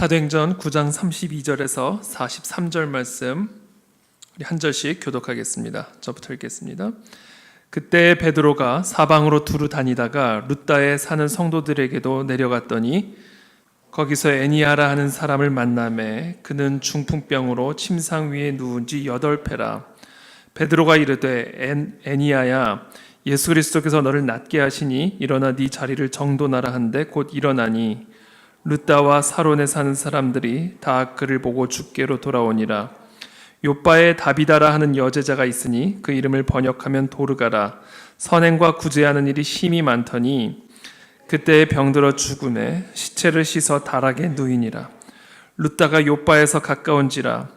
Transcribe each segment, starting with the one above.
사도행전 9장 32절에서 43절 말씀 우리 한 절씩 교독하겠습니다. 저부터 읽겠습니다. 그때 베드로가 사방으로 두루 다니다가 룻다에 사는 성도들에게도 내려갔더니 거기서 애니아라 하는 사람을 만나매 그는 중풍병으로 침상 위에 누운 지 8패라. 베드로가 이르되 애니아야 예수 그리스도께서 너를 낫게 하시니 일어나 네 자리를 정돈하라 한데 곧 일어나니 룻다와 사론에 사는 사람들이 다 그를 보고 주께로 돌아오니라. 요빠에 다비다라 하는 여제자가 있으니 그 이름을 번역하면 도르가라. 선행과 구제하는 일이 심히 많더니 그때에 병들어 죽음에 시체를 씻어 다락에 누이니라. 룻다가 요빠에서 가까운지라.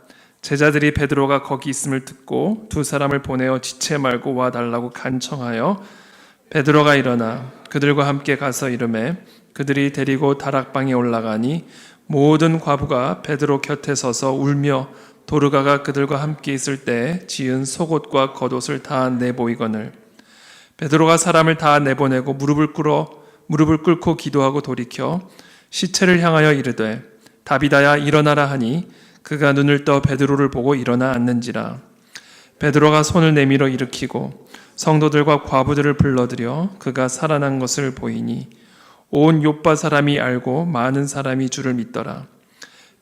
제자들이 베드로가 거기 있음을 듣고 두 사람을 보내어 지체 말고 와달라고 간청하여 베드로가 일어나 그들과 함께 가서 이르매 그들이 데리고 다락방에 올라가니 모든 과부가 베드로 곁에 서서 울며 도르가가 그들과 함께 있을 때 지은 속옷과 겉옷을 다 내보이거늘 베드로가 사람을 다 내보내고 무릎을 꿇고 기도하고 돌이켜 시체를 향하여 이르되 다비다야 일어나라 하니 그가 눈을 떠 베드로를 보고 일어나 앉는지라. 베드로가 손을 내밀어 일으키고 성도들과 과부들을 불러들여 그가 살아난 것을 보이니 온 요빠 사람이 알고 많은 사람이 주를 믿더라.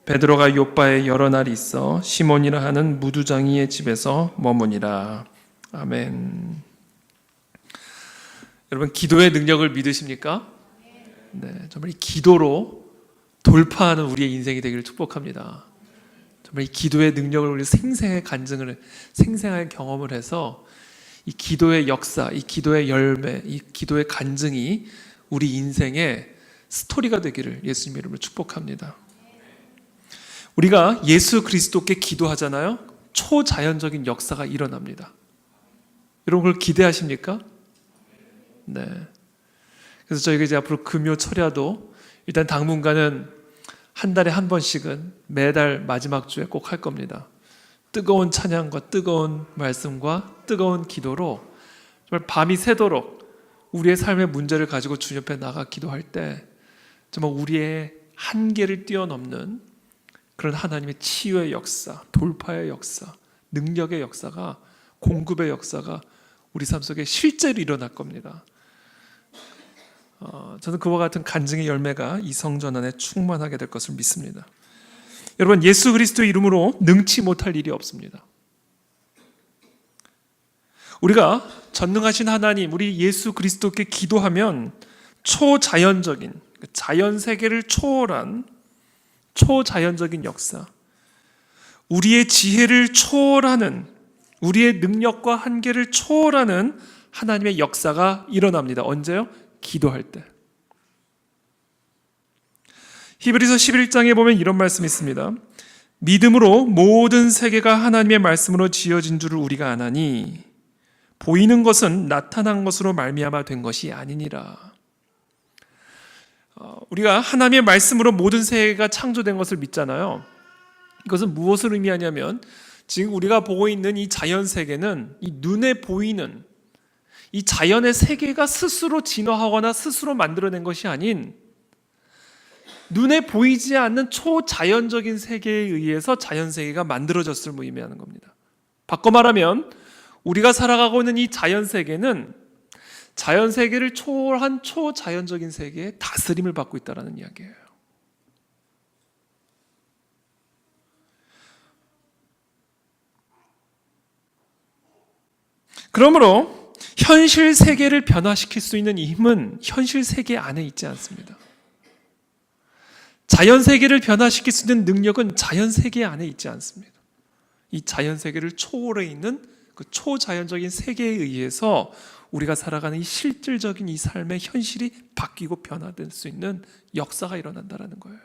베드로가 요빠에 여러 날 있어 시몬이라 하는 무두장이의 집에서 머무니라. 아멘. 여러분, 기도의 능력을 믿으십니까? 네, 정말 이 기도로 돌파하는 우리의 인생이 되기를 축복합니다. 정말 이 기도의 능력을 우리 생생하게 경험을 해서 이 기도의 역사, 이 기도의 열매, 이 기도의 간증이 우리 인생의 스토리가 되기를 예수님 이름으로 축복합니다. 우리가 예수 그리스도께 기도하잖아요. 초자연적인 역사가 일어납니다. 여러분 그걸 기대하십니까? 네. 그래서 저희가 이제 앞으로 금요 철야도 일단 당분간은 한 달에 한 번씩은 매달 마지막 주에 꼭 할 겁니다. 뜨거운 찬양과 뜨거운 말씀과 뜨거운 기도로 정말 밤이 새도록 우리의 삶의 문제를 가지고 주님 옆에 나가 기도할 때 정말 우리의 한계를 뛰어넘는 그런 하나님의 치유의 역사, 돌파의 역사, 능력의 역사가, 공급의 역사가 우리 삶 속에 실제로 일어날 겁니다. 저는 그와 같은 간증의 열매가 이 성전 안에 충만하게 될 것을 믿습니다. 여러분, 예수 그리스도의 이름으로 능치 못할 일이 없습니다. 우리가 전능하신 하나님, 우리 예수 그리스도께 기도하면 초자연적인, 자연 세계를 초월한 초자연적인 역사, 우리의 지혜를 초월하는, 우리의 능력과 한계를 초월하는 하나님의 역사가 일어납니다. 언제요? 기도할 때. 히브리서 11장에 보면 이런 말씀이 있습니다. 믿음으로 모든 세계가 하나님의 말씀으로 지어진 줄을 우리가 아나니 보이는 것은 나타난 것으로 말미암아 된 것이 아니니라. 우리가 하나님의 말씀으로 모든 세계가 창조된 것을 믿잖아요. 이것은 무엇을 의미하냐면 지금 우리가 보고 있는 이 자연 세계는 이 눈에 보이는 이 자연의 세계가 스스로 진화하거나 스스로 만들어낸 것이 아닌 눈에 보이지 않는 초자연적인 세계에 의해서 자연 세계가 만들어졌음을 의미하는 겁니다. 바꿔 말하면 우리가 살아가고 있는 이 자연 세계는 자연 세계를 초월한 초자연적인 세계의 다스림을 받고 있다는 이야기예요. 그러므로 현실 세계를 변화시킬 수 있는 이 힘은 현실 세계 안에 있지 않습니다. 자연 세계를 변화시킬 수 있는 능력은 자연 세계 안에 있지 않습니다. 이 자연 세계를 초월해 있는 그 초자연적인 세계에 의해서 우리가 살아가는 이 실질적인 이 삶의 현실이 바뀌고 변화될 수 있는 역사가 일어난다는 거예요.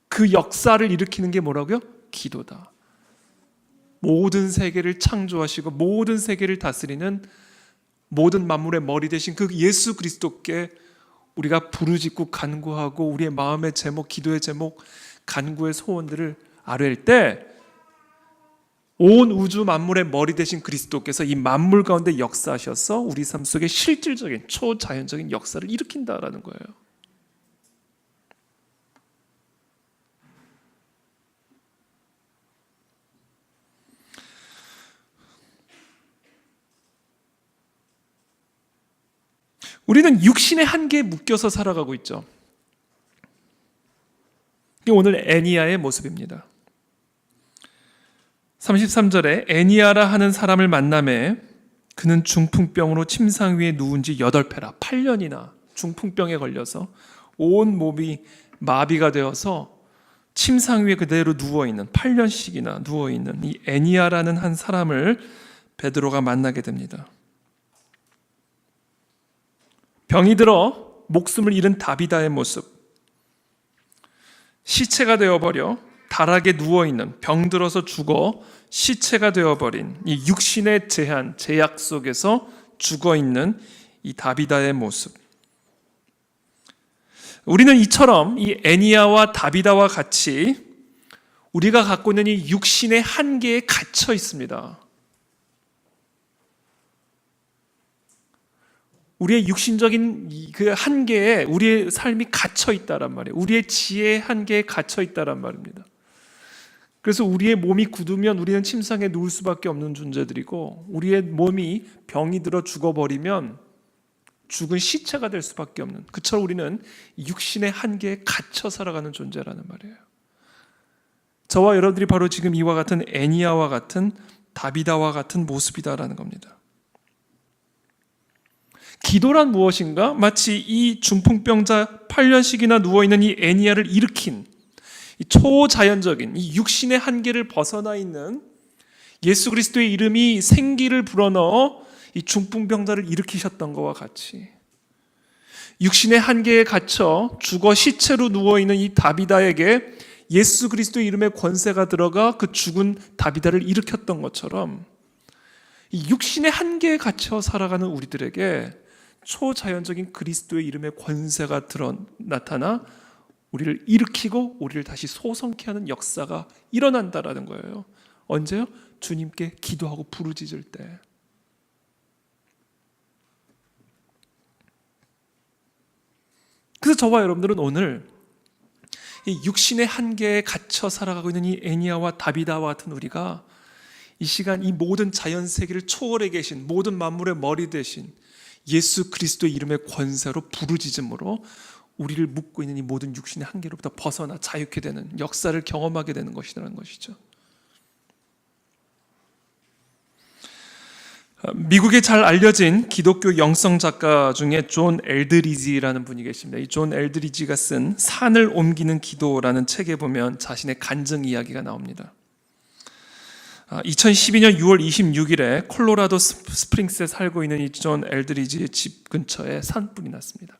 그 역사를 일으키는 게 뭐라고요? 기도다. 모든 세계를 창조하시고 모든 세계를 다스리는 모든 만물의 머리 되신 그 예수 그리스도께 우리가 부르짖고 간구하고 우리의 마음의 제목, 기도의 제목, 간구의 소원들을 아뢰일 때 온 우주 만물의 머리 되신 그리스도께서 이 만물 가운데 역사하셔서 우리 삶 속에 실질적인 초자연적인 역사를 일으킨다라는 거예요. 우리는 육신의 한계에 묶여서 살아가고 있죠. 이게 오늘 애니야의 모습입니다. 33절에 애니야라 하는 사람을 만남에 그는 중풍병으로 침상 위에 누운 지 8패라 8년이나 중풍병에 걸려서 온 몸이 마비가 되어서 침상 위에 그대로 누워있는 8년씩이나 누워있는 이 애니야라는 한 사람을 베드로가 만나게 됩니다. 병이 들어 목숨을 잃은 다비다의 모습, 시체가 되어버려 다락에 누워있는, 병들어서 죽어 시체가 되어버린 이 육신의 제약 속에서 죽어있는 이 다비다의 모습. 우리는 이처럼 이 애니야와 다비다와 같이 우리가 갖고 있는 이 육신의 한계에 갇혀 있습니다. 우리의 육신적인 그 한계에 우리의 삶이 갇혀 있다란 말이에요. 우리의 지혜의 한계에 갇혀 있다란 말입니다. 그래서 우리의 몸이 굳으면 우리는 침상에 누울 수밖에 없는 존재들이고, 우리의 몸이 병이 들어 죽어버리면 죽은 시체가 될 수밖에 없는, 그처럼 우리는 육신의 한계에 갇혀 살아가는 존재라는 말이에요. 저와 여러분들이 바로 지금 이와 같은 애니야와 같은 다비다와 같은 모습이다라는 겁니다. 기도란 무엇인가? 마치 이 중풍병자 8년씩이나 누워있는 이 애니야를 일으킨 이 초자연적인 이 육신의 한계를 벗어나 있는 예수 그리스도의 이름이 생기를 불어넣어 이 중풍병자를 일으키셨던 것과 같이, 육신의 한계에 갇혀 죽어 시체로 누워있는 이 다비다에게 예수 그리스도의 이름의 권세가 들어가 그 죽은 다비다를 일으켰던 것처럼, 이 육신의 한계에 갇혀 살아가는 우리들에게 초자연적인 그리스도의 이름의 권세가 나타나 우리를 일으키고 우리를 다시 소성케 하는 역사가 일어난다라는 거예요. 언제요? 주님께 기도하고 부르짖을 때. 그래서 저와 여러분들은 오늘 이 육신의 한계에 갇혀 살아가고 있는 이 애니야와 다비다와 같은 우리가 이 시간 이 모든 자연 세계를 초월해 계신, 모든 만물의 머리 되신 예수 그리스도의 이름의 권세로 부르짖음으로 우리를 묶고 있는 이 모든 육신의 한계로부터 벗어나 자유케 되는 역사를 경험하게 되는 것이라는 것이죠. 미국에 잘 알려진 기독교 영성 작가 중에 존 엘드리지라는 분이 계십니다. 이 존 엘드리지가 쓴 산을 옮기는 기도라는 책에 보면 자신의 간증 이야기가 나옵니다. 2012년 6월 26일에 콜로라도 스프링스에 살고 있는 이 존 엘드리지의 집 근처에 산불이 났습니다.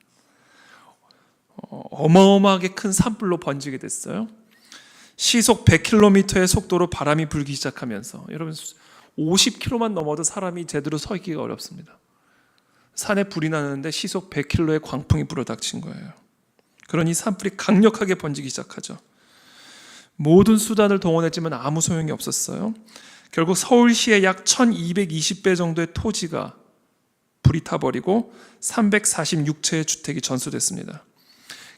어마어마하게 큰 산불로 번지게 됐어요. 시속 100km의 속도로 바람이 불기 시작하면서, 여러분 50km만 넘어도 사람이 제대로 서 있기가 어렵습니다. 산에 불이 나는데 시속 100km의 광풍이 불어닥친 거예요. 그러니 산불이 강력하게 번지기 시작하죠. 모든 수단을 동원했지만 아무 소용이 없었어요. 결국 서울시의 약 1220배 정도의 토지가 불이 타버리고 346채의 주택이 전소됐습니다.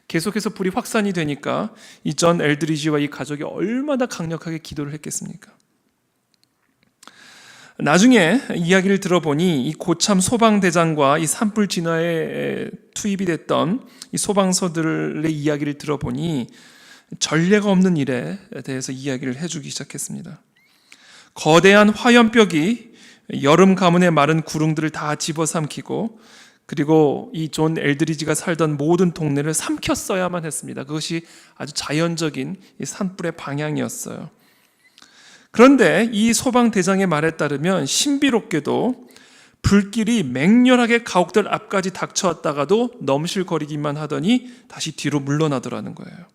계속해서 불이 확산이 되니까 이 존 엘드리지와 이 가족이 얼마나 강력하게 기도를 했겠습니까? 나중에 이야기를 들어보니 이 고참 소방대장과 이 산불 진화에 투입이 됐던 이 소방서들의 이야기를 들어보니 전례가 없는 일에 대해서 이야기를 해주기 시작했습니다. 거대한 화염벽이 여름 가문의 마른 구릉들을 다 집어삼키고, 그리고 이 존 엘드리지가 살던 모든 동네를 삼켰어야만 했습니다. 그것이 아주 자연적인 이 산불의 방향이었어요. 그런데 이 소방대장의 말에 따르면 신비롭게도 불길이 맹렬하게 가옥들 앞까지 닥쳐왔다가도 넘실거리기만 하더니 다시 뒤로 물러나더라는 거예요.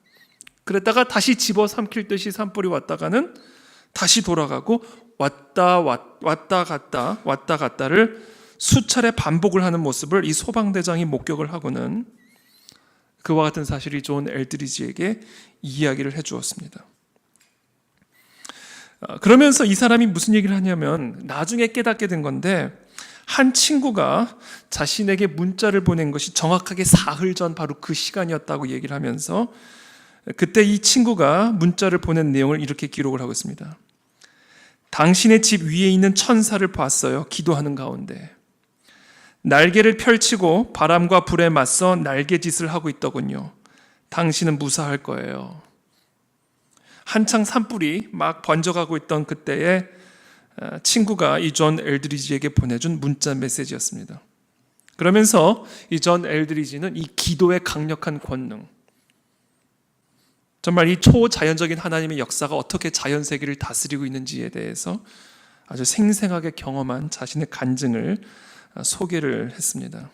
그랬다가 다시 집어삼킬 듯이 산불이 왔다가는 다시 돌아가고 왔다 갔다를 수차례 반복을 하는 모습을 이 소방대장이 목격을 하고는 그와 같은 사실이 존 엘드리지에게 이야기를 해주었습니다. 그러면서 이 사람이 무슨 얘기를 하냐면, 나중에 깨닫게 된 건데, 한 친구가 자신에게 문자를 보낸 것이 정확하게 사흘 전 바로 그 시간이었다고 얘기를 하면서, 그때 이 친구가 문자를 보낸 내용을 이렇게 기록을 하고 있습니다. 당신의 집 위에 있는 천사를 봤어요. 기도하는 가운데. 날개를 펼치고 바람과 불에 맞서 날개짓을 하고 있더군요. 당신은 무사할 거예요. 한창 산불이 막 번져가고 있던 그때에 친구가 이 존 엘드리지에게 보내준 문자 메시지였습니다. 그러면서 이 존 엘드리지는 이 기도의 강력한 권능, 정말 이 초자연적인 하나님의 역사가 어떻게 자연 세계를 다스리고 있는지에 대해서 아주 생생하게 경험한 자신의 간증을 소개를 했습니다.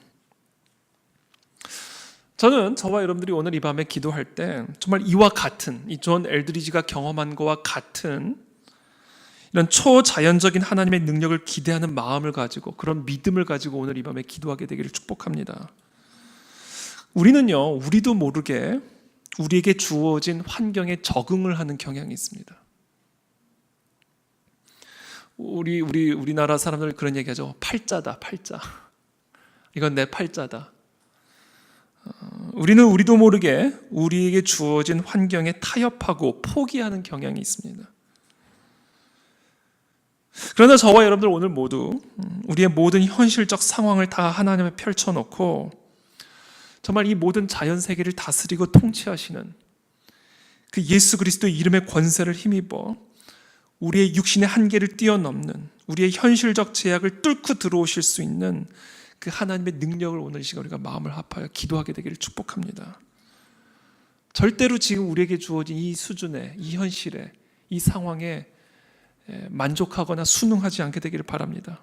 저는 저와 여러분들이 오늘 이 밤에 기도할 때 정말 이와 같은, 이 존 엘드리지가 경험한 것과 같은 이런 초자연적인 하나님의 능력을 기대하는 마음을 가지고, 그런 믿음을 가지고 오늘 이 밤에 기도하게 되기를 축복합니다. 우리도 모르게 우리에게 주어진 환경에 적응을 하는 경향이 있습니다. 우리나라 사람들 그런 얘기하죠. 팔자다, 팔자. 이건 내 팔자다. 우리도 모르게 우리에게 주어진 환경에 타협하고 포기하는 경향이 있습니다. 그러나 저와 여러분들 오늘 모두 우리의 모든 현실적 상황을 다 하나님 앞에 펼쳐놓고 정말 이 모든 자연 세계를 다스리고 통치하시는 그 예수 그리스도의 이름의 권세를 힘입어 우리의 육신의 한계를 뛰어넘는, 우리의 현실적 제약을 뚫고 들어오실 수 있는 그 하나님의 능력을 오늘 이 시간 우리가 마음을 합하여 기도하게 되기를 축복합니다. 절대로 지금 우리에게 주어진 이 수준에, 이 현실에, 이 상황에 만족하거나 순응하지 않게 되기를 바랍니다.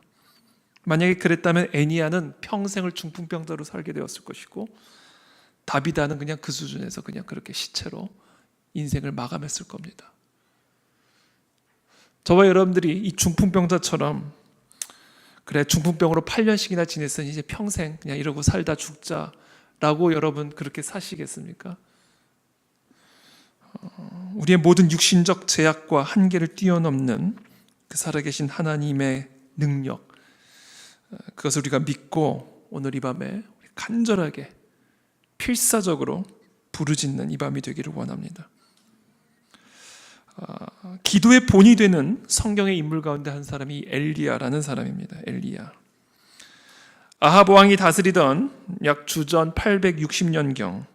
만약에 그랬다면 애니아는 평생을 중풍병자로 살게 되었을 것이고, 다비다는 그냥 그 수준에서 그냥 그렇게 시체로 인생을 마감했을 겁니다. 저와 여러분들이 이 중풍병자처럼, 그래 중풍병으로 8년씩이나 지냈으니 이제 평생 그냥 이러고 살다 죽자라고 여러분 그렇게 사시겠습니까? 우리의 모든 육신적 제약과 한계를 뛰어넘는 그 살아계신 하나님의 능력, 그것을 우리가 믿고 오늘 이 밤에 간절하게 필사적으로 부르짖는 이 밤이 되기를 원합니다. 기도의 본이 되는 성경의 인물 가운데 한 사람이 엘리야라는 사람입니다. 엘리야. 아합 왕이 다스리던 약 주전 860년경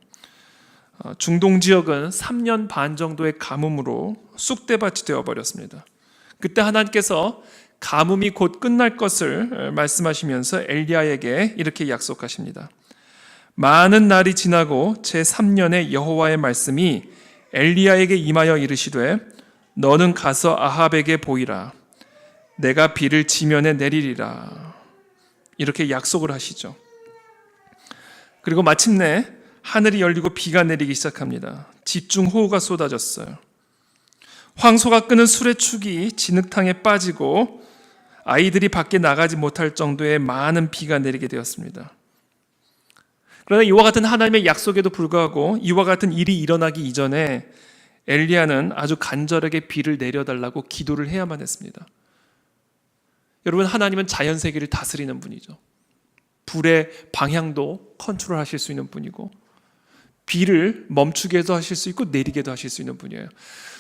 중동 지역은 3년 반 정도의 가뭄으로 쑥대밭이 되어버렸습니다. 그때 하나님께서 가뭄이 곧 끝날 것을 말씀하시면서 엘리야에게 이렇게 약속하십니다. 많은 날이 지나고 제3년에 여호와의 말씀이 엘리야에게 임하여 이르시되 너는 가서 아합에게 보이라. 내가 비를 지면에 내리리라. 이렇게 약속을 하시죠. 그리고 마침내 하늘이 열리고 비가 내리기 시작합니다. 집중호우가 쏟아졌어요. 황소가 끄는 수레축이 진흙탕에 빠지고 아이들이 밖에 나가지 못할 정도의 많은 비가 내리게 되었습니다. 그러나 이와 같은 하나님의 약속에도 불구하고 이와 같은 일이 일어나기 이전에 엘리야는 아주 간절하게 비를 내려달라고 기도를 해야만 했습니다. 여러분, 하나님은 자연 세계를 다스리는 분이죠. 불의 방향도 컨트롤하실 수 있는 분이고 비를 멈추게도 하실 수 있고 내리게도 하실 수 있는 분이에요.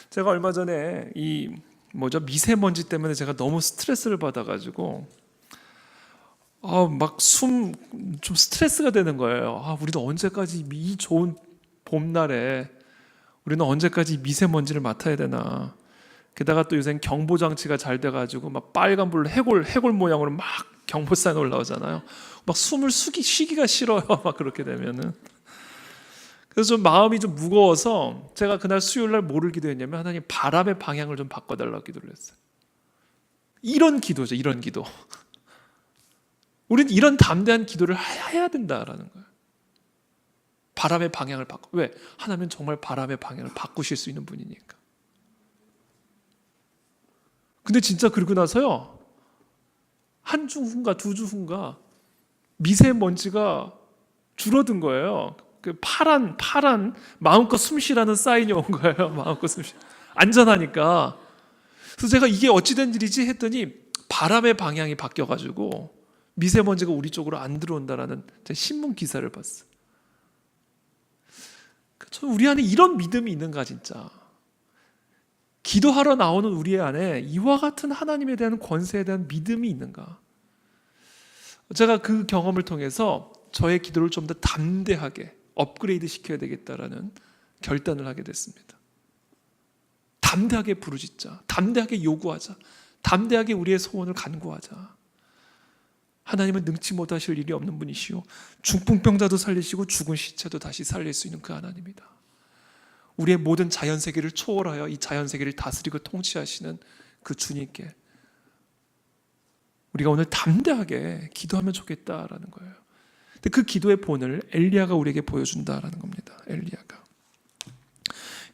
제가 얼마 전에 미세먼지 때문에 제가 너무 스트레스를 받아가지고 막 좀 스트레스가 되는 거예요. 우리도 언제까지 이 좋은 봄날에 우리는 언제까지 미세먼지를 맡아야 되나. 게다가 또 요새는 경보 장치가 잘 돼가지고 막 빨간 불로 해골 모양으로 막 경보산이 올라오잖아요. 막 숨을 쉬기가 싫어요. 막 그렇게 되면은. 그래서 좀 마음이 좀 무거워서 제가 그날 수요일날 뭐를 기도했냐면 하나님 바람의 방향을 좀 바꿔달라고 기도를 했어요. 이런 기도죠. 이런 기도. 우리는 이런 담대한 기도를 해야 된다라는 거예요. 바람의 방향을 바꿔. 왜? 하나님은 정말 바람의 방향을 바꾸실 수 있는 분이니까. 근데 진짜 그러고 나서요, 한 주 후인가 두 주 후인가 미세먼지가 줄어든 거예요. 그 파란 마음껏 숨 쉬라는 사인이 온 거예요. 마음껏 숨 쉬. 안전하니까. 그래서 제가 이게 어찌된 일이지 했더니 바람의 방향이 바뀌어가지고 미세먼지가 우리 쪽으로 안 들어온다라는 신문 기사를 봤어요. 우리 안에 이런 믿음이 있는가 진짜. 기도하러 나오는 우리 안에 이와 같은 하나님에 대한 권세에 대한 믿음이 있는가. 제가 그 경험을 통해서 저의 기도를 좀 더 담대하게 업그레이드 시켜야 되겠다라는 결단을 하게 됐습니다. 담대하게 부르짖자, 담대하게 요구하자, 담대하게 우리의 소원을 간구하자. 하나님은 능치 못하실 일이 없는 분이시오. 중풍병자도 살리시고 죽은 시체도 다시 살릴 수 있는 그 하나님이다. 우리의 모든 자연세계를 초월하여 이 자연세계를 다스리고 통치하시는 그 주님께 우리가 오늘 담대하게 기도하면 좋겠다라는 거예요. 근데 그 기도의 본을 엘리야가 우리에게 보여준다라는 겁니다. 엘리야가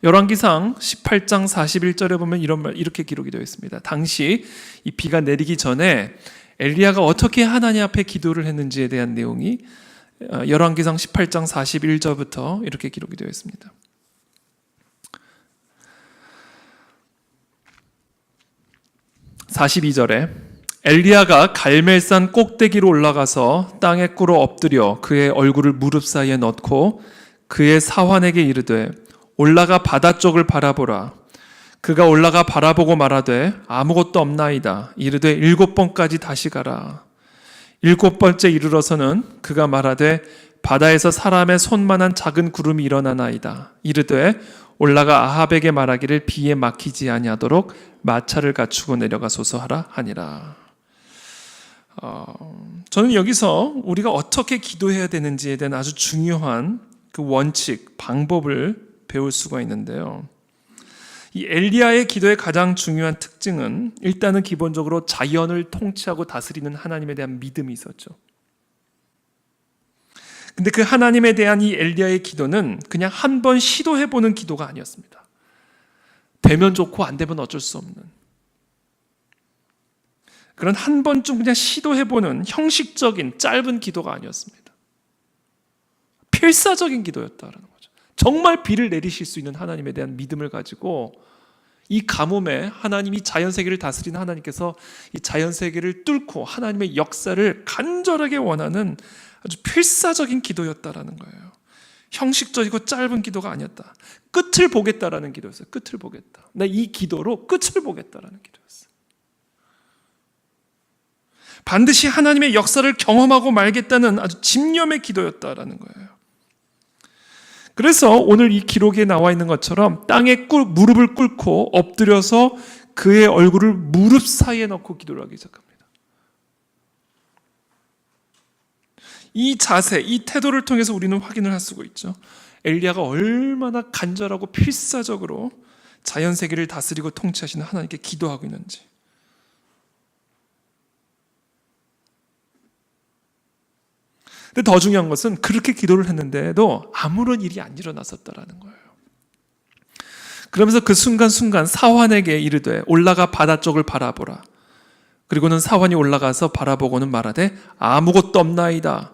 열왕기상 18장 41절에 보면 이렇게 기록이 되어 있습니다. 당시 이 비가 내리기 전에 엘리야가 어떻게 하나님 앞에 기도를 했는지에 대한 내용이 열왕기상 18장 41절부터 이렇게 기록이 되어 있습니다. 42절에 엘리야가 갈멜산 꼭대기로 올라가서 땅에 꿇어 엎드려 그의 얼굴을 무릎 사이에 넣고 그의 사환에게 이르되 올라가 바다 쪽을 바라보라. 그가 올라가 바라보고 말하되 아무것도 없나이다. 이르되 7번까지 다시 가라. 7번째 이르러서는 그가 말하되 바다에서 사람의 손만한 작은 구름이 일어나나이다. 이르되 올라가 아합에게 말하기를 비에 막히지 아니하도록 마차를 갖추고 내려가소서 하라 하니라. 저는 여기서 우리가 어떻게 기도해야 되는지에 대한 아주 중요한 그 원칙, 방법을 배울 수가 있는데요. 이 엘리야의 기도의 가장 중요한 특징은 일단은 기본적으로 자연을 통치하고 다스리는 하나님에 대한 믿음이 있었죠. 근데 그 하나님에 대한 이 엘리야의 기도는 그냥 한 번 시도해보는 기도가 아니었습니다. 되면 좋고 안 되면 어쩔 수 없는 그런 한 번쯤 그냥 시도해보는 형식적인 짧은 기도가 아니었습니다. 필사적인 기도였다는 거죠. 정말 비를 내리실 수 있는 하나님에 대한 믿음을 가지고 이 가뭄에 하나님이 자연세계를 다스리는 하나님께서 이 자연세계를 뚫고 하나님의 역사를 간절하게 원하는 아주 필사적인 기도였다라는 거예요. 형식적이고 짧은 기도가 아니었다. 끝을 보겠다라는 기도였어요. 끝을 보겠다. 나 이 기도로 끝을 보겠다라는 기도였어요. 반드시 하나님의 역사를 경험하고 말겠다는 아주 집념의 기도였다라는 거예요. 그래서 오늘 이 기록에 나와 있는 것처럼 땅에 무릎을 꿇고 엎드려서 그의 얼굴을 무릎 사이에 넣고 기도를 하기 시작합니다. 이 자세, 이 태도를 통해서 우리는 확인을 할 수가 있죠. 엘리야가 얼마나 간절하고 필사적으로 자연세계를 다스리고 통치하시는 하나님께 기도하고 있는지. 근데 더 중요한 것은 그렇게 기도를 했는데도 아무런 일이 안 일어났었다라는 거예요. 그러면서 그 순간순간 사환에게 이르되 올라가 바다 쪽을 바라보라. 그리고는 사환이 올라가서 바라보고는 말하되 아무것도 없나이다.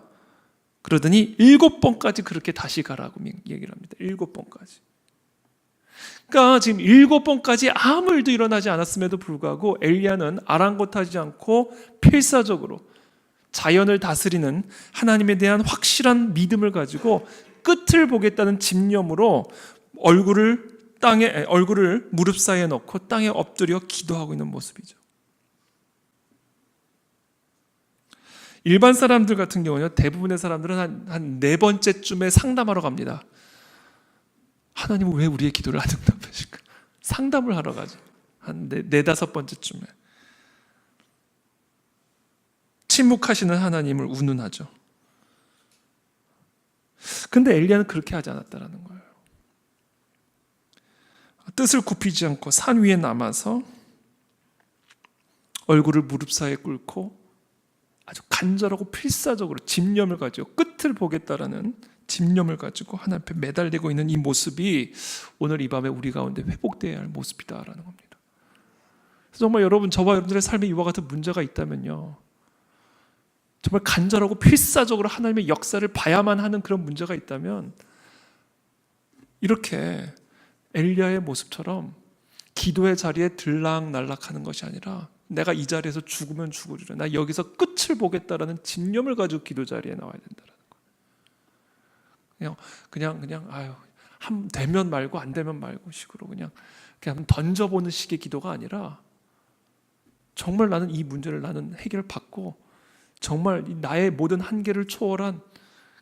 그러더니 7번까지 그렇게 다시 가라고 얘기를 합니다. 7번까지. 그러니까 지금 7번까지 아무 일도 일어나지 않았음에도 불구하고 엘리야는 아랑곳하지 않고 필사적으로 자연을 다스리는 하나님에 대한 확실한 믿음을 가지고 끝을 보겠다는 집념으로 얼굴을 무릎 사이에 넣고 땅에 엎드려 기도하고 있는 모습이죠. 일반 사람들 같은 경우는 대부분의 사람들은 한 4번째쯤에 상담하러 갑니다. 하나님은 왜 우리의 기도를 안 응답하실까? 상담을 하러 가죠. 한 4-5번째쯤에. 침묵하시는 하나님을 운운하죠. 근데 엘리야는 그렇게 하지 않았다는 거예요. 뜻을 굽히지 않고 산 위에 남아서 얼굴을 무릎 사이에 꿇고 아주 간절하고 필사적으로 집념을 가지고 끝을 보겠다라는 집념을 가지고 하나님 앞에 매달리고 있는 이 모습이 오늘 이 밤에 우리 가운데 회복되어야 할 모습이다라는 겁니다. 정말 여러분, 저와 여러분들의 삶에 이와 같은 문제가 있다면요, 정말 간절하고 필사적으로 하나님의 역사를 봐야만 하는 그런 문제가 있다면 이렇게 엘리야의 모습처럼 기도의 자리에 들락날락하는 것이 아니라 내가 이 자리에서 죽으면 죽으리라, 나 여기서 끝을 보겠다라는 집념을 가지고 기도 자리에 나와야 된다는 거예요. 그냥 아유, 한 되면 말고 안 되면 말고 식으로 그냥 던져보는 식의 기도가 아니라 정말 나는 이 문제를 나는 해결받고 정말 나의 모든 한계를 초월한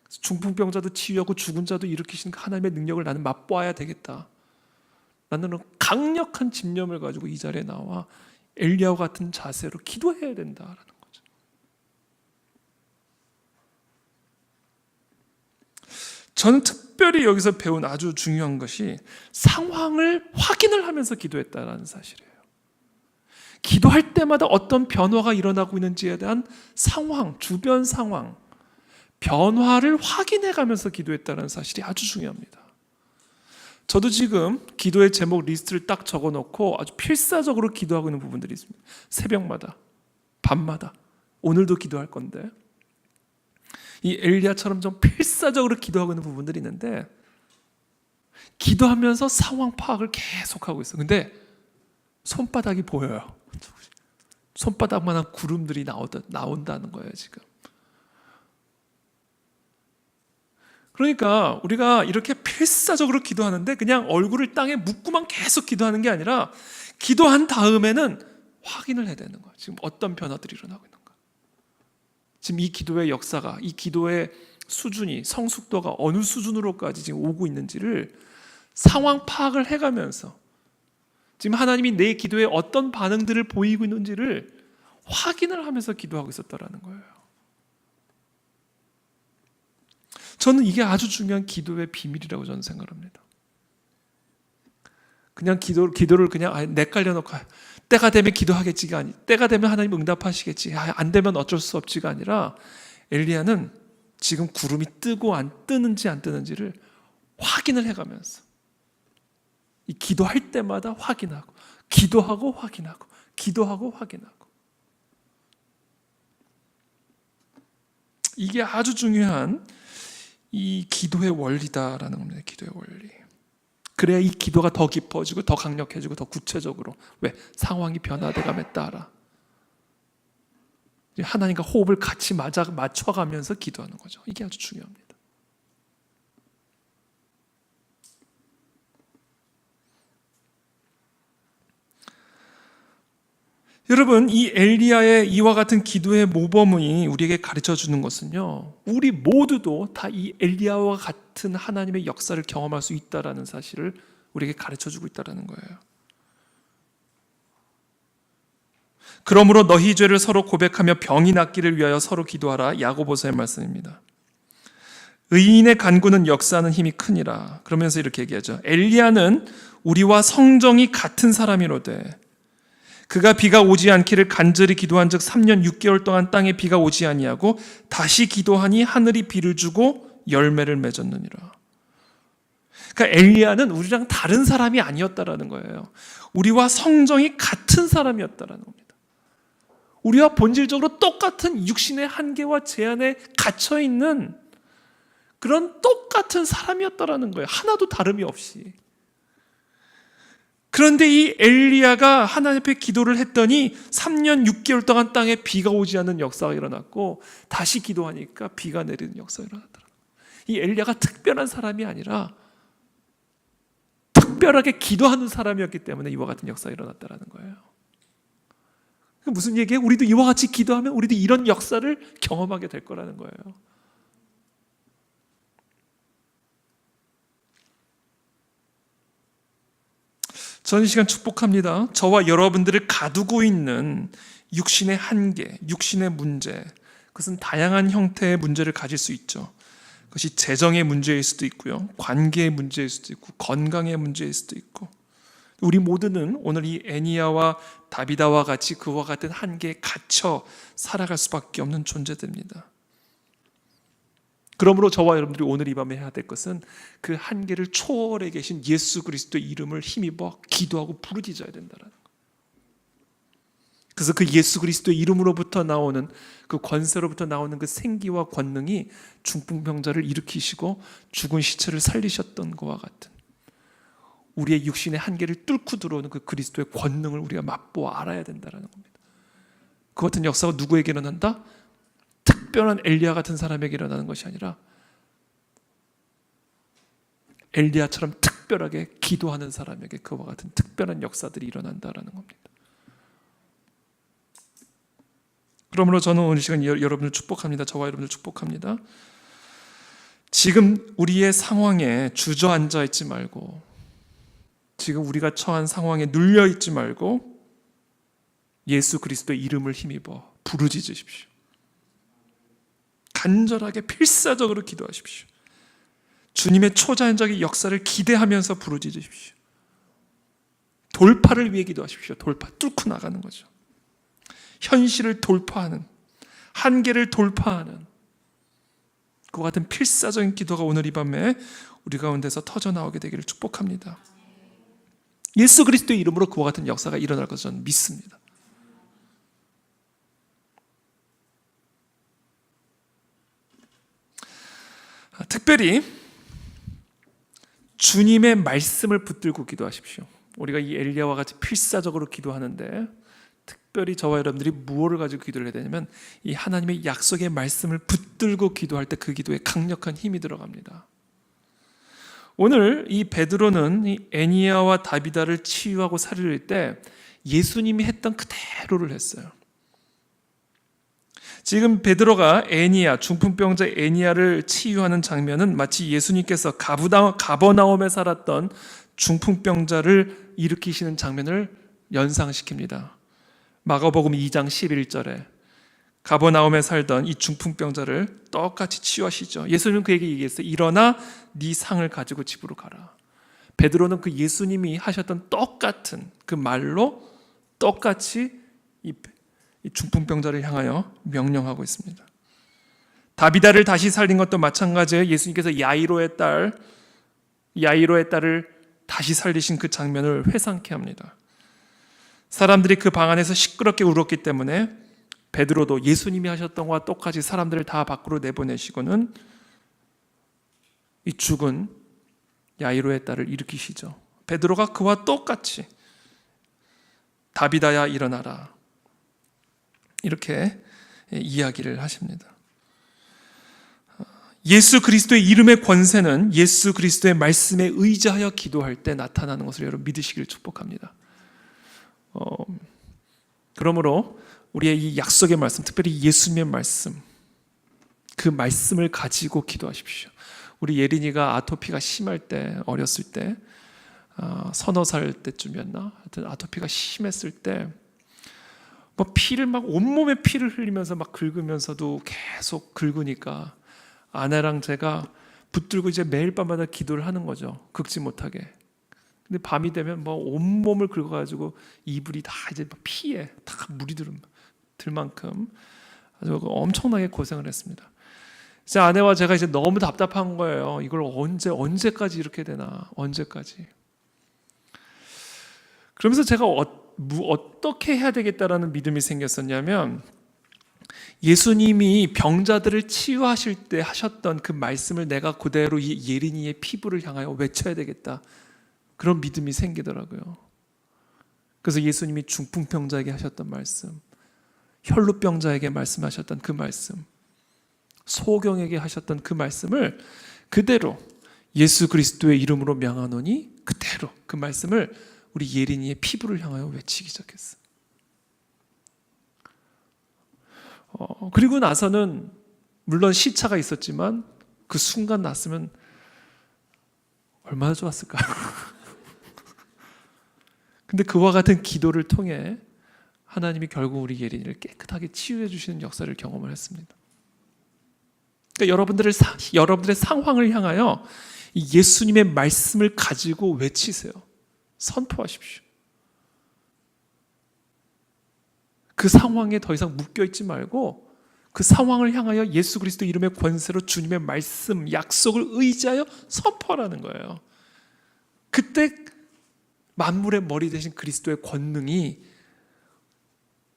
중풍병자도 치유하고 죽은 자도 일으키신 하나님의 능력을 나는 맛보아야 되겠다. 나는 강력한 집념을 가지고 이 자리에 나와 엘리야와 같은 자세로 기도해야 된다라는 거죠. 저는 특별히 여기서 배운 아주 중요한 것이 상황을 확인을 하면서 기도했다라는 사실이에요. 기도할 때마다 어떤 변화가 일어나고 있는지에 대한 상황, 주변 상황, 변화를 확인해 가면서 기도했다는 사실이 아주 중요합니다. 저도 지금 기도의 제목 리스트를 딱 적어놓고 아주 필사적으로 기도하고 있는 부분들이 있습니다. 새벽마다, 밤마다, 오늘도 기도할 건데 이 엘리야처럼 좀 필사적으로 기도하고 있는 부분들이 있는데 기도하면서 상황 파악을 계속하고 있어요. 근데 손바닥이 보여요. 손바닥만한 구름들이 나온다는 거예요, 지금. 그러니까 우리가 이렇게 필사적으로 기도하는데 그냥 얼굴을 땅에 묻고만 계속 기도하는 게 아니라 기도한 다음에는 확인을 해야 되는 거예요. 지금 어떤 변화들이 일어나고 있는가. 지금 이 기도의 역사가, 이 기도의 수준이, 성숙도가 어느 수준으로까지 지금 오고 있는지를 상황 파악을 해가면서 지금 하나님이 내 기도에 어떤 반응들을 보이고 있는지를 확인을 하면서 기도하고 있었다라는 거예요. 저는 이게 아주 중요한 기도의 비밀이라고 저는 생각합니다. 그냥 기도를 그냥 내깔려 놓고 때가 되면 기도하겠지가 아니, 때가 되면 하나님 응답하시겠지, 안 되면 어쩔 수 없지가 아니라 엘리야는 지금 구름이 뜨고 안 뜨는지 안 뜨는지를 확인을 해가면서 이 기도할 때마다 확인하고 기도하고 확인하고 기도하고 확인하고 이게 아주 중요한 이 기도의 원리다라는 겁니다. 기도의 원리. 그래야 이 기도가 더 깊어지고 더 강력해지고 더 구체적으로, 왜? 상황이 변화돼감에 따라 하나님과 호흡을 같이 맞춰가면서 기도하는 거죠. 이게 아주 중요합니다. 여러분, 이 엘리야의 이와 같은 기도의 모범이 우리에게 가르쳐주는 것은요, 우리 모두도 다 이 엘리야와 같은 하나님의 역사를 경험할 수 있다는 사실을 우리에게 가르쳐주고 있다는 거예요. 그러므로 너희 죄를 서로 고백하며 병이 낫기를 위하여 서로 기도하라. 야고보서의 말씀입니다. 의인의 간구는 역사하는 힘이 크니라. 그러면서 이렇게 얘기하죠. 엘리야는 우리와 성정이 같은 사람이로되 그가 비가 오지 않기를 간절히 기도한 즉 3년 6개월 동안 땅에 비가 오지 아니하고 다시 기도하니 하늘이 비를 주고 열매를 맺었느니라. 그러니까 엘리야는 우리랑 다른 사람이 아니었다라는 거예요. 우리와 성정이 같은 사람이었다라는 겁니다. 우리와 본질적으로 똑같은 육신의 한계와 제한에 갇혀 있는 그런 똑같은 사람이었다라는 거예요. 하나도 다름이 없이. 그런데 이 엘리야가 하나님 앞에 기도를 했더니 3년 6개월 동안 땅에 비가 오지 않는 역사가 일어났고 다시 기도하니까 비가 내리는 역사가 일어났더라고요. 이 엘리야가 특별한 사람이 아니라 특별하게 기도하는 사람이었기 때문에 이와 같은 역사가 일어났다는 거예요. 무슨 얘기예요? 우리도 이와 같이 기도하면 우리도 이런 역사를 경험하게 될 거라는 거예요. 저는 이 시간 축복합니다. 저와 여러분들을 가두고 있는 육신의 한계, 육신의 문제, 그것은 다양한 형태의 문제를 가질 수 있죠. 그것이 재정의 문제일 수도 있고요, 관계의 문제일 수도 있고, 건강의 문제일 수도 있고, 우리 모두는 오늘 이 애니야와 다비다와 같이 그와 같은 한계에 갇혀 살아갈 수밖에 없는 존재들입니다. 그러므로 저와 여러분들이 오늘 이 밤에 해야 될 것은 그 한계를 초월해 계신 예수 그리스도의 이름을 힘입어 기도하고 부르짖어야 된다는 거예요. 그래서 그 예수 그리스도의 이름으로부터 나오는 그 권세로부터 나오는 그 생기와 권능이 중풍병자를 일으키시고 죽은 시체를 살리셨던 것과 같은 우리의 육신의 한계를 뚫고 들어오는 그 그리스도의 권능을 우리가 맛보아 알아야 된다는 겁니다. 그 같은 역사가 누구에게 일어난다? 특별한 엘리야 같은 사람에게 일어나는 것이 아니라 엘리야처럼 특별하게 기도하는 사람에게 그와 같은 특별한 역사들이 일어난다는 겁니다. 그러므로 저는 오늘 시간 여러분을 축복합니다. 저와 여러분을 축복합니다. 지금 우리의 상황에 주저앉아 있지 말고, 지금 우리가 처한 상황에 눌려 있지 말고 예수 그리스도의 이름을 힘입어 부르짖으십시오. 간절하게 필사적으로 기도하십시오. 주님의 초자연적인 역사를 기대하면서 부르짖으십시오. 돌파를 위해 기도하십시오. 돌파, 뚫고 나가는 거죠. 현실을 돌파하는, 한계를 돌파하는 그와 같은 필사적인 기도가 오늘 이 밤에 우리 가운데서 터져나오게 되기를 축복합니다. 예수 그리스도의 이름으로 그와 같은 역사가 일어날 것을 저는 믿습니다. 특별히 주님의 말씀을 붙들고 기도하십시오. 우리가 이 엘리야와 같이 필사적으로 기도하는데 특별히 저와 여러분들이 무엇을 가지고 기도를 해야 되냐면 이 하나님의 약속의 말씀을 붙들고 기도할 때 그 기도에 강력한 힘이 들어갑니다. 오늘 이 베드로는 이 애니야와 다비다를 치유하고 살릴 때 예수님이 했던 그대로를 했어요. 지금 베드로가 애니야, 중풍병자 애니야를 치유하는 장면은 마치 예수님께서 가버나움에 살았던 중풍병자를 일으키시는 장면을 연상시킵니다. 마가복음 2장 11절에 가버나움에 살던 이 중풍병자를 똑같이 치유하시죠. 예수님은 그에게 얘기했어요. 일어나 네 상을 가지고 집으로 가라. 베드로는 그 예수님이 하셨던 똑같은 그 말로 똑같이 이 중풍병자를 향하여 명령하고 있습니다. 다비다를 다시 살린 것도 마찬가지예요. 예수님께서 야이로의 딸을 다시 살리신 그 장면을 회상케 합니다. 사람들이 그 방 안에서 시끄럽게 울었기 때문에 베드로도 예수님이 하셨던 것과 똑같이 사람들을 다 밖으로 내보내시고는 이 죽은 야이로의 딸을 일으키시죠. 베드로가 그와 똑같이 다비다야 일어나라 이렇게 이야기를 하십니다. 예수 그리스도의 이름의 권세는 예수 그리스도의 말씀에 의지하여 기도할 때 나타나는 것을 여러분 믿으시기를 축복합니다. 그러므로 우리의 이 약속의 말씀, 특별히 예수님의 말씀, 그 말씀을 가지고 기도하십시오. 우리 예린이가 아토피가 심할 때, 어렸을 때, 서너 살 때쯤이었나? 하여튼 아토피가 심했을 때, 피를 온몸에 피를 흘리면서 막 긁으면서도 계속 긁으니까 아내랑 제가 붙들고 이제 매일 밤마다 기도를 하는 거죠. 긁지 못하게. 근데 밤이 되면 온몸을 긁어가지고 이불이 다 이제 피에 다 물이 들 만큼 아주 엄청나게 고생을 했습니다. 이제 아내와 제가 이제 너무 답답한 거예요. 이걸 언제까지 이렇게 되나? 언제까지? 그러면서 제가 어떻게 해야 되겠다라는 믿음이 생겼었냐면 예수님이 병자들을 치유하실 때 하셨던 그 말씀을 내가 그대로 예린이의 피부를 향하여 외쳐야 되겠다. 그런 믿음이 생기더라고요. 그래서 예수님이 중풍병자에게 하셨던 말씀, 혈루병자에게 말씀하셨던 그 말씀, 소경에게 하셨던 그 말씀을 그대로 예수 그리스도의 이름으로 명하노니 그대로 그 말씀을 우리 예린이의 피부를 향하여 외치기 시작했어요. 그리고 나서는 물론 시차가 있었지만 그 순간 났으면 얼마나 좋았을까요? 근데 그와 같은 기도를 통해 하나님이 결국 우리 예린이를 깨끗하게 치유해 주시는 역사를 경험을 했습니다. 그러니까 여러분들의 상황을 향하여 예수님의 말씀을 가지고 외치세요. 선포하십시오. 그 상황에 더 이상 묶여있지 말고 그 상황을 향하여 예수 그리스도 이름의 권세로 주님의 말씀, 약속을 의지하여 선포하라는 거예요. 그때 만물의 머리 되신 그리스도의 권능이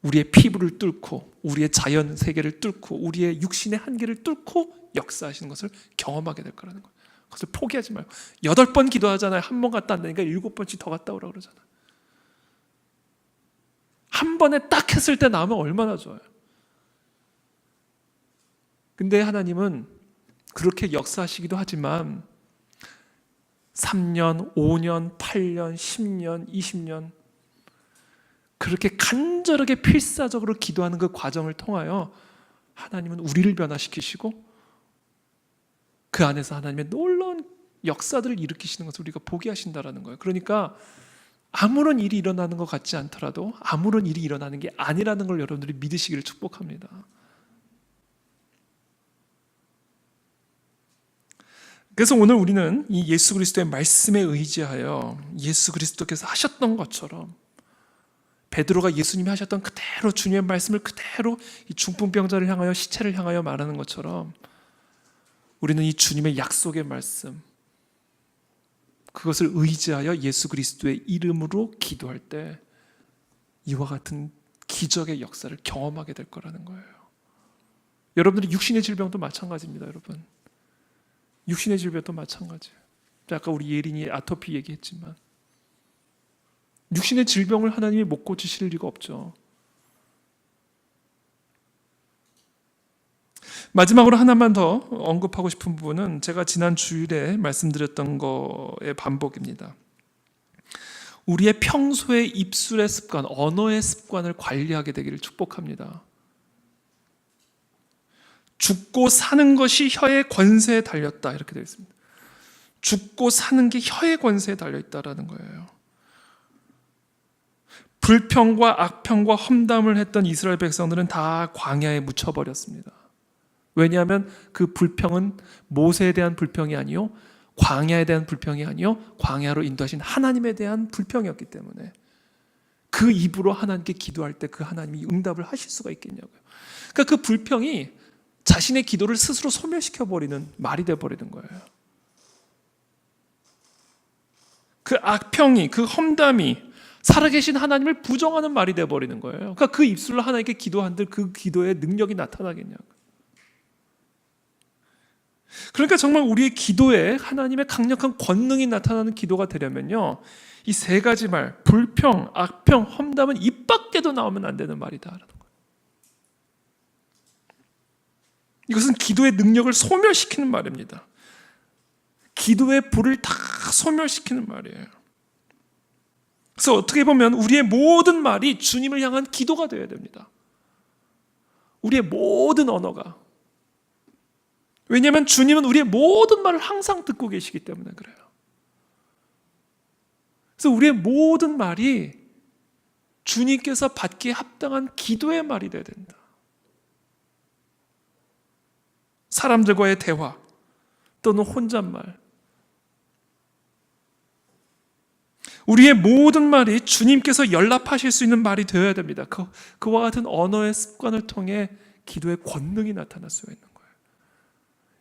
우리의 피부를 뚫고 우리의 자연 세계를 뚫고 우리의 육신의 한계를 뚫고 역사하시는 것을 경험하게 될 거라는 거예요. 그것을 포기하지 말고 8번 기도하잖아요. 한 번 갔다 안 되니까 7번씩 더 갔다 오라고 그러잖아요. 한 번에 딱 했을 때 나오면 얼마나 좋아요. 근데 하나님은 그렇게 역사하시기도 하지만 3년, 5년, 8년, 10년, 20년 그렇게 간절하게 필사적으로 기도하는 그 과정을 통하여 하나님은 우리를 변화시키시고 그 안에서 하나님의 놀라운 역사들을 일으키시는 것을 우리가 보게 하신다라는 거예요. 그러니까 아무런 일이 일어나는 것 같지 않더라도 아무런 일이 일어나는 게 아니라는 걸 여러분들이 믿으시기를 축복합니다. 그래서 오늘 우리는 이 예수 그리스도의 말씀에 의지하여 예수 그리스도께서 하셨던 것처럼 베드로가 예수님이 하셨던 그대로 주님의 말씀을 그대로 이 중풍병자를 향하여 시체를 향하여 말하는 것처럼 우리는 이 주님의 약속의 말씀 그것을 의지하여 예수 그리스도의 이름으로 기도할 때 이와 같은 기적의 역사를 경험하게 될 거라는 거예요. 여러분들이 육신의 질병도 마찬가지입니다. 여러분 육신의 질병도 마찬가지예요. 아까 우리 예린이 아토피 얘기했지만 육신의 질병을 하나님이 못 고치실 리가 없죠. 마지막으로 하나만 더 언급하고 싶은 부분은 제가 지난 주일에 말씀드렸던 거의 반복입니다. 우리의 평소의 입술의 습관, 언어의 습관을 관리하게 되기를 축복합니다. 죽고 사는 것이 혀의 권세에 달렸다 이렇게 되어 있습니다. 죽고 사는 게 혀의 권세에 달려있다라는 거예요. 불평과 악평과 험담을 했던 이스라엘 백성들은 다 광야에 묻혀버렸습니다. 왜냐하면 그 불평은 모세에 대한 불평이 아니요 광야에 대한 불평이 아니요 광야로 인도하신 하나님에 대한 불평이었기 때문에 그 입으로 하나님께 기도할 때 그 하나님이 응답을 하실 수가 있겠냐고요. 그러니까 그 불평이 자신의 기도를 스스로 소멸시켜버리는 말이 되어버리는 거예요. 그 악평이, 그 험담이 살아계신 하나님을 부정하는 말이 되어버리는 거예요. 그러니까 그 입술로 하나님께 기도한들 그 기도의 능력이 나타나겠냐고. 그러니까 정말 우리의 기도에 하나님의 강력한 권능이 나타나는 기도가 되려면요, 이 세 가지 말, 불평, 악평, 험담은 입 밖에도 나오면 안 되는 말이다라는 거예요. 이것은 기도의 능력을 소멸시키는 말입니다. 기도의 불을 다 소멸시키는 말이에요. 그래서 어떻게 보면 우리의 모든 말이 주님을 향한 기도가 되어야 됩니다. 우리의 모든 언어가. 왜냐하면 주님은 우리의 모든 말을 항상 듣고 계시기 때문에 그래요. 그래서 우리의 모든 말이 주님께서 받기에 합당한 기도의 말이 되어야 된다. 사람들과의 대화 또는 혼잣말, 우리의 모든 말이 주님께서 연락하실 수 있는 말이 되어야 됩니다. 그와 같은 언어의 습관을 통해 기도의 권능이 나타날 수가 있는 거예요.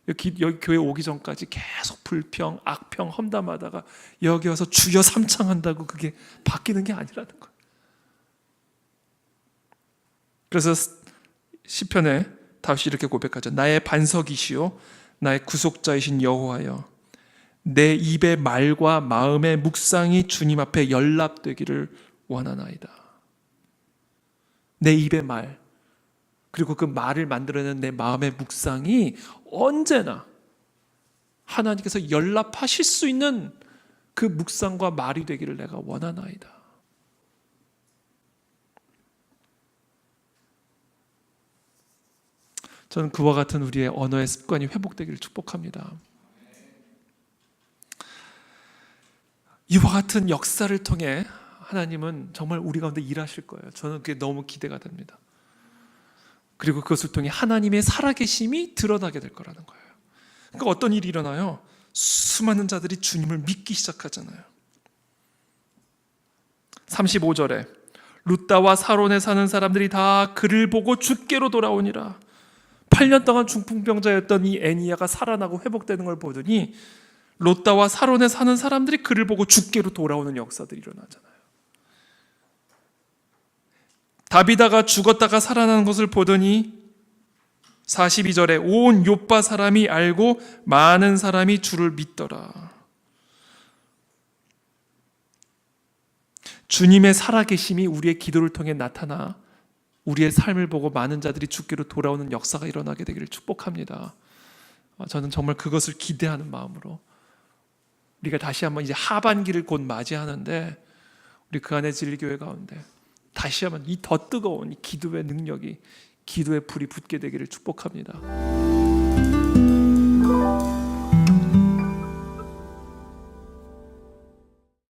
여기 교회 오기 전까지 계속 불평, 악평, 험담하다가 여기 와서 주여 삼창한다고 그게 바뀌는 게 아니라는 거예요. 그래서 시편에 다윗이 이렇게 고백하죠. 나의 반석이시요 나의 구속자이신 여호와여, 내 입의 말과 마음의 묵상이 주님 앞에 연락되기를 원하나이다. 내 입의 말, 그리고 그 말을 만들어낸 내 마음의 묵상이 언제나 하나님께서 연락하실 수 있는 그 묵상과 말이 되기를 내가 원하나이다. 저는 그와 같은 우리의 언어의 습관이 회복되기를 축복합니다. 이와 같은 역사를 통해 하나님은 정말 우리 가운데 일하실 거예요. 저는 그게 너무 기대가 됩니다. 그리고 그것을 통해 하나님의 살아계심이 드러나게 될 거라는 거예요. 그러니까 어떤 일이 일어나요? 수많은 자들이 주님을 믿기 시작하잖아요. 35절에 룻다와 사론에 사는 사람들이 다 그를 보고 주께로 돌아오니라. 8년 동안 중풍병자였던 이 애니야가 살아나고 회복되는 걸 보더니 롯다와 사론에 사는 사람들이 그를 보고 주께로 돌아오는 역사들이 일어나잖아요. 다비다가 죽었다가 살아나는 것을 보더니 42절에 온 욥바 사람이 알고 많은 사람이 주를 믿더라. 주님의 살아계심이 우리의 기도를 통해 나타나 우리의 삶을 보고 많은 자들이 주께로 돌아오는 역사가 일어나게 되기를 축복합니다. 저는 정말 그것을 기대하는 마음으로 우리가 다시 한번 이제 하반기를 곧 맞이하는데 우리 그 안에 진리교회 가운데 다시 한번 이 더 뜨거운 이 기도의 능력이, 기도의 불이 붙게 되기를 축복합니다.